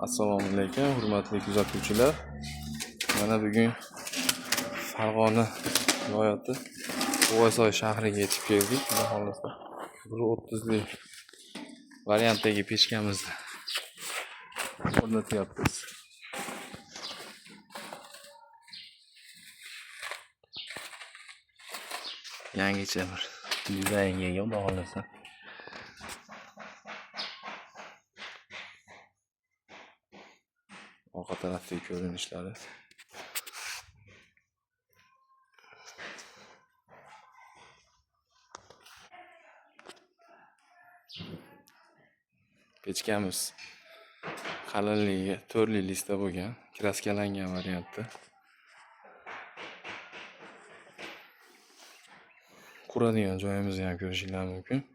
Assalomu alaykum, hurmatli kuzatuvchilar. Mana bugun Farg'ona viloyati Quvasoy shahriga yetib keldik. Xudo xolasa 130 lik variantdagi pechkamizni o'rnatyapmiz. Yangicha bir dizaynga ega, xudo xolasa. Orqa tarafdagi ko'rinishlari. Pechkamiz qalinligi 4 listda bo'lgan, kraskalangan variantda. Quradigan joyimizni ham ko'rishingiz mumkin.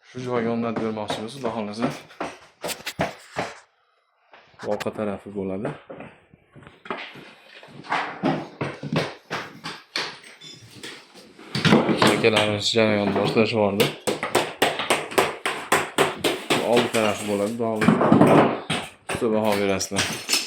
Shu joyga o'rnatib bermoqchimiz, xudo xolasa. Orqa tarafi bo'ladi. Akalarimiz jarayon boshlashvordi. Old tarafi bo'ladi, xudo xolasa. Ustiga baho berasizlar.